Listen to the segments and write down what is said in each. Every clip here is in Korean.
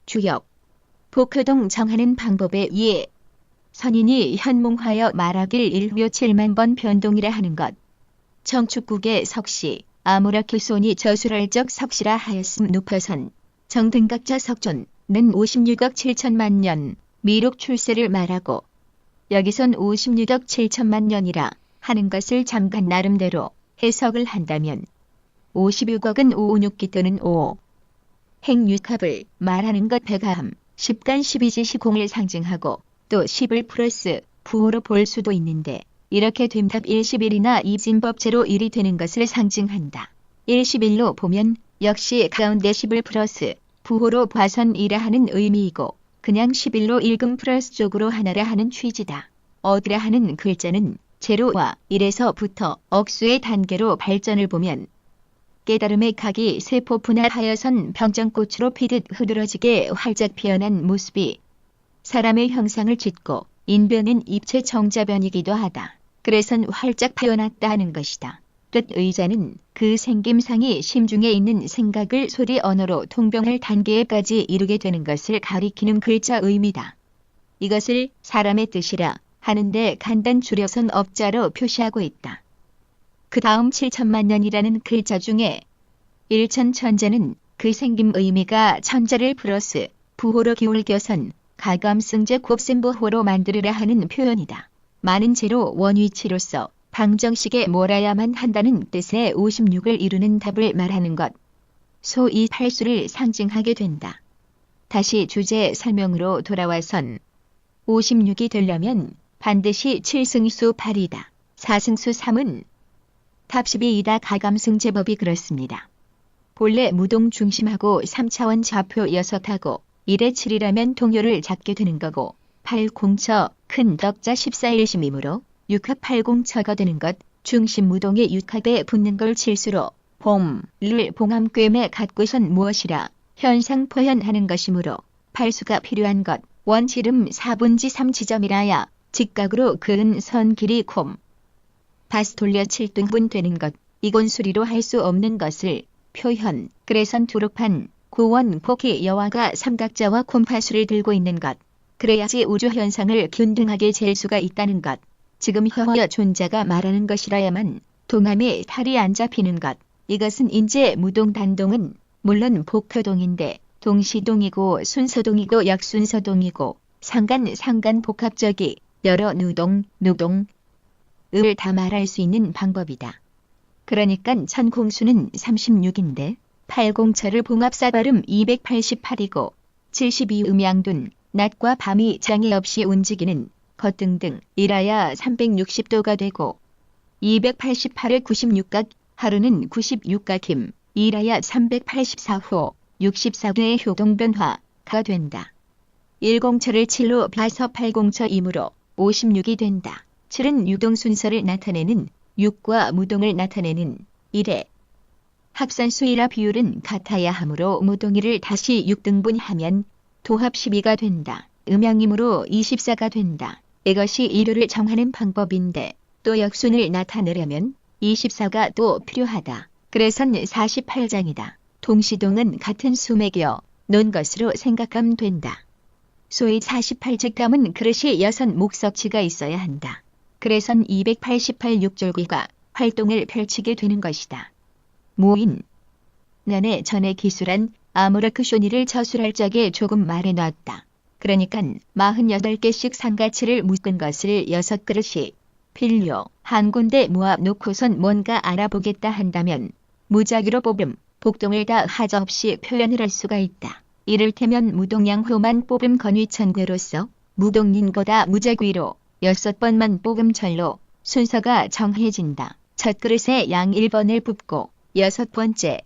주역. 복효동 정하는 방법에 의해 선인이 현몽하여 말하길 일묘 7만 번 변동이라 하는 것. 정축국의 석시 아무렇게 손이 저술할적 석시라 하였음 높아선 정등각자 석존는 56억 7천만 년 미륵 출세를 말하고 여기선 56억 7천만 년이라 하는 것을 잠깐 나름대로 해석을 한다면 56억은 556기 또는 5 행육합을 말하는 것 백화함 10간 12지 시공을 상징하고 또 10을 플러스 부호로 볼 수도 있는데 이렇게 됨답 11이나 이진법제로 1이 되는 것을 상징한다. 11로 보면 역시 가운데 10을 플러스 부호로 봐선 2라 하는 의미이고 그냥 11로 읽음 플러스 쪽으로 하나라 하는 취지다. 어디라 하는 글자는 제로와 1에서부터 억수의 단계로 발전을 보면 깨달음의 각이 세포 분할하여선 병정꽃으로 피듯 흐드러지게 활짝 피어난 모습이 사람의 형상을 짓고 인변은 입체 정자변이기도 하다. 그래선 활짝 피어났다 하는 것이다. 뜻 의자는 그 생김상이 심중에 있는 생각을 소리 언어로 통병할 단계에까지 이르게 되는 것을 가리키는 글자 의미다. 이것을 사람의 뜻이라 하는데 간단 줄여선 업자로 표시하고 있다. 그 다음 7천만 년이라는 글자 중에 1천 천자는 그 생김 의미가 천자를 플러스 부호로 기울겨선 가감승제 곱셈부호로 만들으라 하는 표현이다. 많은 제로 원위치로서 방정식에 몰아야만 한다는 뜻의 56을 이루는 답을 말하는 것. 소위 8수를 상징하게 된다. 다시 주제 설명으로 돌아와선 56이 되려면 반드시 7승수 8이다. 4승수 3은 탑 12이다. 가감승제법이 그렇습니다. 본래 무동 중심하고 3차원 좌표 6하고 1에 7이라면 동요를 잡게 되는 거고 8공처 큰 덕자 14일심이므로 6합 8공처가 되는 것. 중심 무동의 6합에 붙는 걸 칠수로 봄을 봉함꿰매 갖고선 무엇이라 현상 표현하는 것이므로 8수가 필요한 것. 원지름 4분지 3지점이라야 직각으로 그은 선 길이 콤 바스 돌려 7등분 되는 것. 이건 수리로 할 수 없는 것을 표현. 그래선 두록판 고원 복희 여화가 삼각자와 콤파수를 들고 있는 것. 그래야지 우주 현상을 균등하게 잴 수가 있다는 것. 지금 혀와 존자가 말하는 것이라야만 동함에 탈이 안 잡히는 것. 이것은 인제 무동 단동은 물론 복효동인데 동시동이고 순서동이고 역순서동이고 상간 복합적이 여러 누동 을 다 말할 수 있는 방법이다. 그러니깐 천공수는 36인데 8공처를 봉합사 발음 288이고 72음양둔 낮과 밤이 장애 없이 움직이는 것 등등 이라야 360도가 되고 288의 96각 하루는 96각임 이라야 384호 64도의 효동변화가 된다. 1공처를 7로 봐서 8공처이므로 56이 된다. 7은 유동 순서를 나타내는 6과 무동을 나타내는 1의 합산수이라 비율은 같아야 하므로 무동이를 다시 6등분하면 도합 12가 된다. 음양이므로 24가 된다. 이것이 일요를 정하는 방법인데 또 역순을 나타내려면 24가 또 필요하다. 그래선 48장이다. 동시동은 같은 수맥이어 논 것으로 생각하면 된다. 소위 48즉감은 그릇이 6 목석치가 있어야 한다. 그래선 288 육절귀가 활동을 펼치게 되는 것이다. 모인 난의 전에 기술한 아무르크 쇼니를 저술할 적에 조금 말해놨다. 그러니깐 48개씩 상가치를 묶은 것을 6그릇이 필요 한 군데 모아 놓고선 뭔가 알아보겠다 한다면 무작위로 뽑음, 복동을 다 하저없이 표현을 할 수가 있다. 이를테면 무동양호만 뽑음 건위천괴로서 무동린보다 무작위로 6번만 뽑음 절로 순서가 정해진다. 첫 그릇에 양 1번을 뽑고 6번째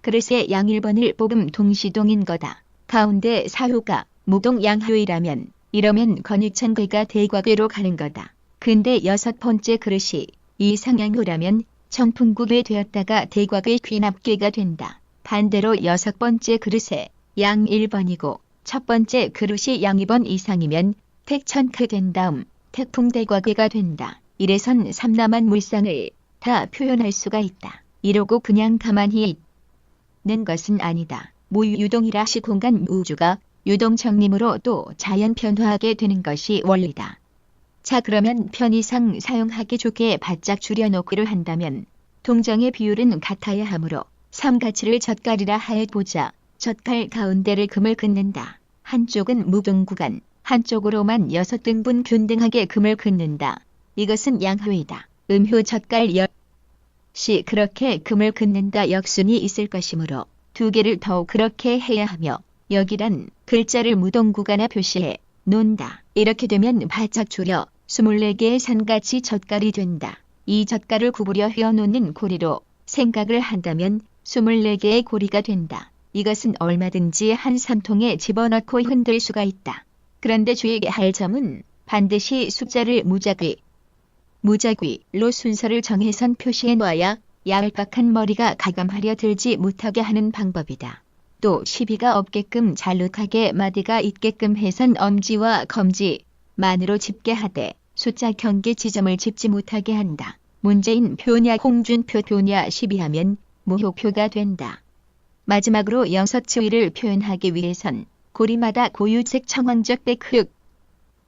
그릇에 양 1번을 뽑음 동시동인 거다. 가운데 사효가 무동양효이라면 이러면 건위천괴가 대과괴로 가는 거다. 근데 6번째 그릇이 이상양효라면 청풍구괴 되었다가 대과괴 귀납괴가 된다. 반대로 6번째 그릇에 양 1번이고 첫 번째 그릇이 양 2번 이상이면 택천쾌 된 다음 택풍대과괴가 된다. 이래선 삼남한 물상을 다 표현할 수가 있다. 이러고 그냥 가만히 있는 것은 아니다. 무유동이라시 공간 우주가 유동정림으로 또 자연 변화하게 되는 것이 원리다. 자, 그러면 편의상 사용하기 좋게 바짝 줄여놓기를 한다면 동정의 비율은 같아야 하므로 삼가치를 젓갈이라 하여보자. 젓갈 가운데를 금을 긋는다. 한쪽은 무동구간, 한쪽으로만 6등분 균등하게 금을 긋는다. 이것은 양효이다. 음효 젓갈 역시 그렇게 금을 긋는다 역순이 있을 것이므로 두 개를 더욱 그렇게 해야 하며 역이란 글자를 무동구간에 표시해 놓는다. 이렇게 되면 바짝 줄여 24개의 산같이 젓갈이 된다. 이 젓갈을 구부려 휘어놓는 고리로 생각을 한다면 24개의 고리가 된다. 이것은 얼마든지 한 삼통에 집어넣고 흔들 수가 있다. 그런데 주의해야 할 점은 반드시 숫자를 무작위로 순서를 정해선 표시해 놔야 얄팍한 머리가 가감하려 들지 못하게 하는 방법이다. 또 시비가 없게끔 잘록하게 마디가 있게끔 해선 엄지와 검지만으로 짚게 하되 숫자 경계 지점을 짚지 못하게 한다. 문재인 표냐 홍준표 표냐 시비하면 무효표가 된다. 마지막으로 여섯추위를 표현하기 위해선 고리마다 고유색 청황적 백흑,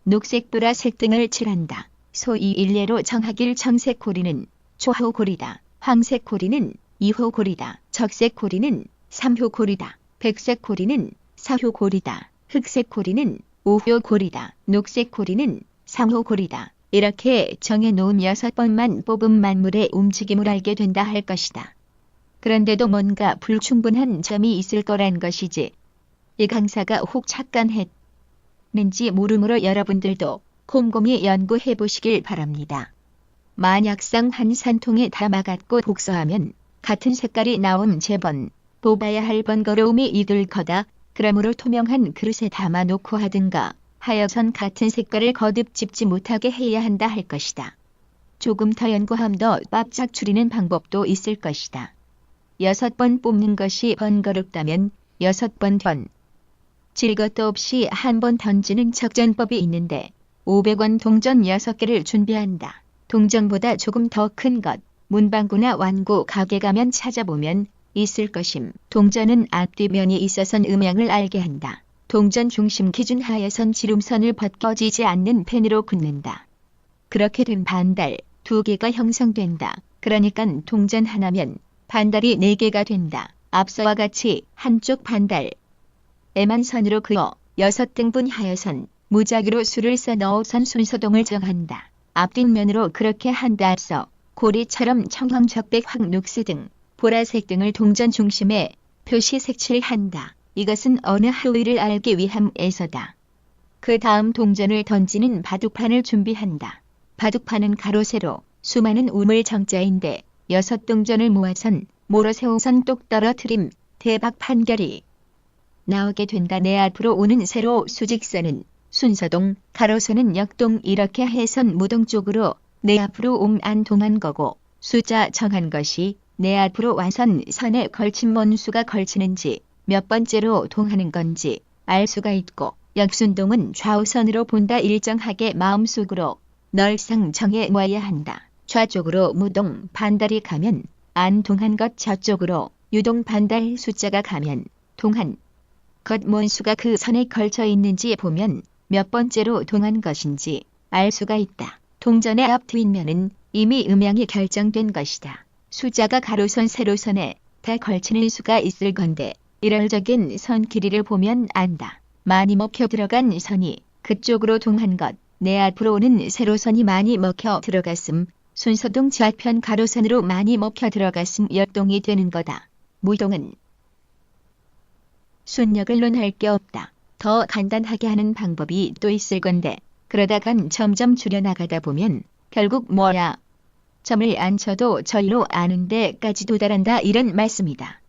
녹색 보라색 등을 칠한다. 소위 일례로 정하길 청색 고리는 초호 고리다. 황색 고리는 2호 고리다. 적색 고리는 3호 고리다. 백색 고리는 4호 고리다. 흑색 고리는 5호 고리다. 녹색 고리는 3호 고리다. 이렇게 정해놓은 6번만 뽑은 만물의 움직임을 알게 된다 할 것이다. 그런데도 뭔가 불충분한 점이 있을 거란 것이지. 이 강사가 혹 착각했는지 모르므로 여러분들도 곰곰이 연구해 보시길 바랍니다. 만약상 한 산통에 담아갖고 복서하면 같은 색깔이 나온 제번 뽑아야 할 번거로움이 이들 거다. 그러므로 투명한 그릇에 담아놓고 하든가 하여선 같은 색깔을 거듭 짚지 못하게 해야 한다 할 것이다. 조금 더 연구함 더 바짝 줄이는 방법도 있을 것이다. 6번 뽑는 것이 번거롭다면 6번 질 것도 없이 한 번 던지는 적전법이 있는데 500원 동전 6개를 준비한다. 동전보다 조금 더 큰 것, 문방구나 완구 가게 가면 찾아보면 있을 것임. 동전은 앞뒤면이 있어선 음양을 알게 한다. 동전 중심 기준 하에선 지름선을 벗겨지지 않는 펜으로 긋는다. 그렇게 된 반달 2개가 형성된다. 그러니깐 동전 하나면 반달이 4개가 된다. 앞서와 같이 한쪽 반달에만 선으로 그어 6등분 하여선 무작위로 수를 써 넣어선 순서동을 정한다. 앞뒷면으로 그렇게 한다. 앞서 고리처럼 청황적 백황 녹색 등 보라색 등을 동전 중심에 표시 색칠한다. 이것은 어느 하위를 알기 위함에서다. 그 다음 동전을 던지는 바둑판을 준비한다. 바둑판은 가로 세로 수많은 우물 정자인데 6동전을 모아선 모로 세우선 똑 떨어뜨림 대박 판결이 나오게 된다. 내 앞으로 오는 세로 수직선은 순서동, 가로선은 역동 이렇게 해선 무동 쪽으로 내 앞으로 안 동한 거고 숫자 정한 것이 내 앞으로 와선 선에 걸친 뭔수가 걸치는지 몇 번째로 동하는 건지 알 수가 있고 역순동은 좌우선으로 본다. 일정하게 마음속으로 널상 정해 놓아야 한다. 좌쪽으로 무동 반달이 가면 안 동한 것, 저쪽으로 유동 반달 숫자가 가면 동한 것 뭔수가 그 선에 걸쳐 있는지 보면 몇 번째로 동한 것인지 알 수가 있다. 동전의 앞 뒷면은 이미 음양이 결정된 것이다. 숫자가 가로선 세로선에 다 걸치는 수가 있을 건데 일괄적인 선 길이를 보면 안다. 많이 먹혀 들어간 선이 그쪽으로 동한 것, 내 앞으로 오는 세로선이 많이 먹혀 들어갔음, 순서동 좌편 가로선으로 많이 먹혀 들어갔음 역동이 되는 거다. 무동은 순역을 논할 게 없다. 더 간단하게 하는 방법이 또 있을 건데 그러다간 점점 줄여나가다 보면 결국 뭐야? 점을 안 쳐도 절로 아는 데까지 도달한다 이런 말씀이다.